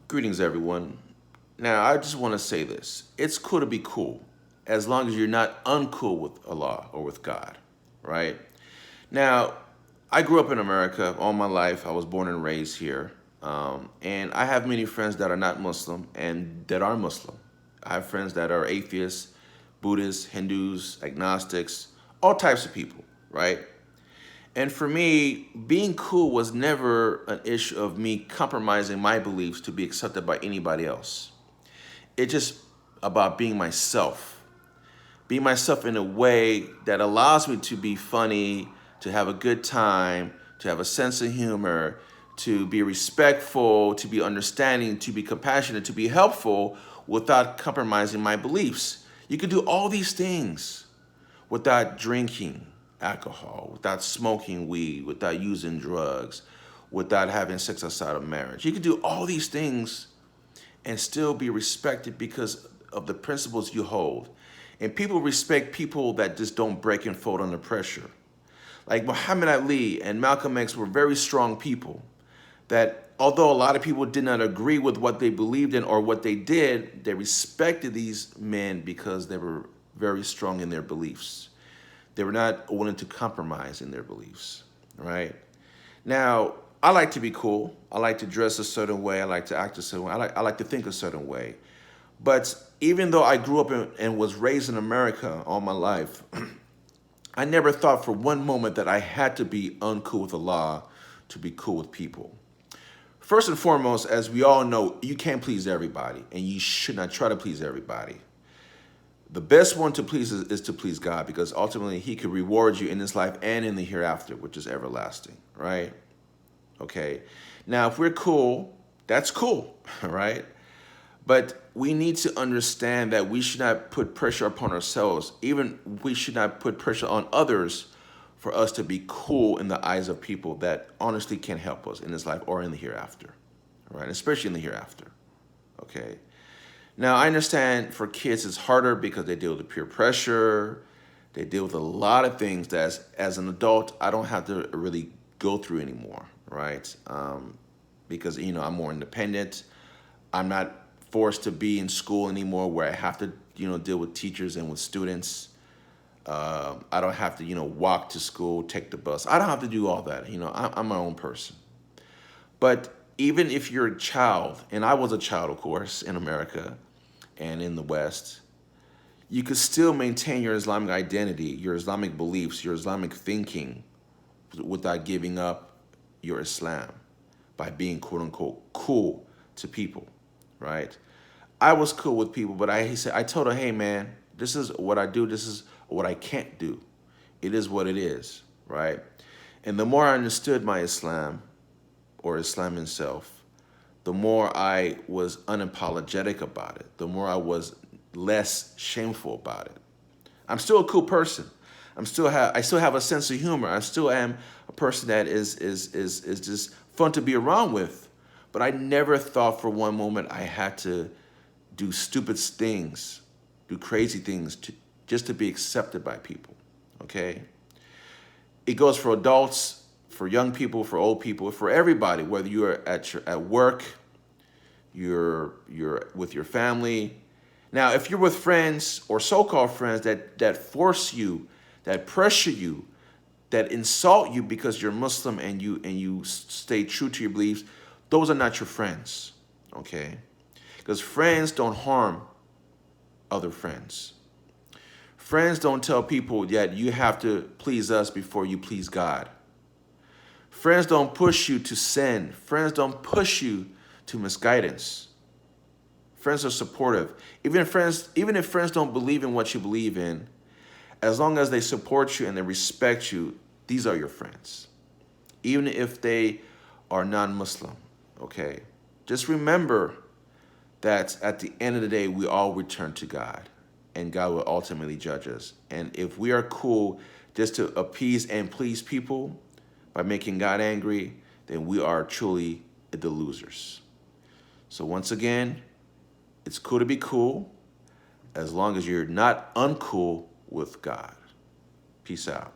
Greetings, everyone. Now, I just want to say this. It's cool to be cool, as long as you're not uncool with Allah or with God, right? Now, I grew up in America all my life. I was born and raised here. And I have many friends that are not Muslim and that are Muslim. I have friends that are atheists, Buddhists, Hindus, agnostics, all types of people, right? And for me, being cool was never an issue of me compromising my beliefs to be accepted by anybody else. It's just about being myself in a way that allows me to be funny, to have a good time, to have a sense of humor, to be respectful, to be understanding, to be compassionate, to be helpful without compromising my beliefs. You can do all these things without drinking alcohol, without smoking weed, without using drugs, without having sex outside of marriage. You can do all these things and still be respected because of the principles you hold. And people respect people that just don't break and fold under pressure. Like Muhammad Ali and Malcolm X were very strong people that although a lot of people did not agree with what they believed in or what they did, they respected these men because they were very strong in their beliefs. They were not willing to compromise in their beliefs, right? Now, I like to be cool. I like to dress a certain way. I like to act a certain way. I like to think a certain way. But even though I grew up and was raised in America all my life, I never thought for one moment that I had to be uncool with the law to be cool with people. First and foremost, as we all know, you can't please everybody, and you should not try to please everybody. The best one to please is to please God, because ultimately he could reward you in this life and in the hereafter, which is everlasting, right? Okay. Now, if we're cool, that's cool, right? But we need to understand that we should not put pressure upon ourselves. Even we should not put pressure on others for us to be cool in the eyes of people that honestly can help us in this life or in the hereafter, right? Especially in the hereafter, okay? Now, I understand for kids it's harder because they deal with peer pressure. They deal with a lot of things that as an adult, I don't have to really go through anymore, right? Because, I'm more independent. I'm not forced to be in school anymore where I have to, deal with teachers and with students. I don't have to, walk to school, take the bus. I don't have to do all that. I'm my own person. But even if you're a child, and I was a child, of course, in America and in the West, you could still maintain your Islamic identity, your Islamic beliefs, your Islamic thinking without giving up your Islam by being quote unquote cool to people, right? I was cool with people, but I told her, hey man, this is what I do, this is what I can't do. It is what it is, right? And the more I understood my Islam or Islam itself, the more I was unapologetic about it, the more I was less shameful about it. I'm still a cool person. I still have a sense of humor. I still am a person that is just fun to be around with. But I never thought for one moment I had to do stupid things, do crazy things just to be accepted by people. Okay? It goes for adults, for young people, for old people, for everybody, whether you're at work, you're with your family. Now, if you're with friends or so-called friends that force you, that pressure you, that insult you because you're Muslim and you stay true to your beliefs, those are not your friends, okay? Because friends don't harm other friends. Friends don't tell people that you have to please us before you please God. Friends don't push you to sin. Friends don't push you to misguidance. Friends are supportive. Even if friends don't believe in what you believe in, as long as they support you and they respect you, these are your friends. Even if they are non-Muslim, okay? Just remember that at the end of the day, we all return to God, and God will ultimately judge us. And if we are cool just to appease and please people by making God angry, then we are truly the losers. So once again, it's cool to be cool as long as you're not uncool with God. Peace out.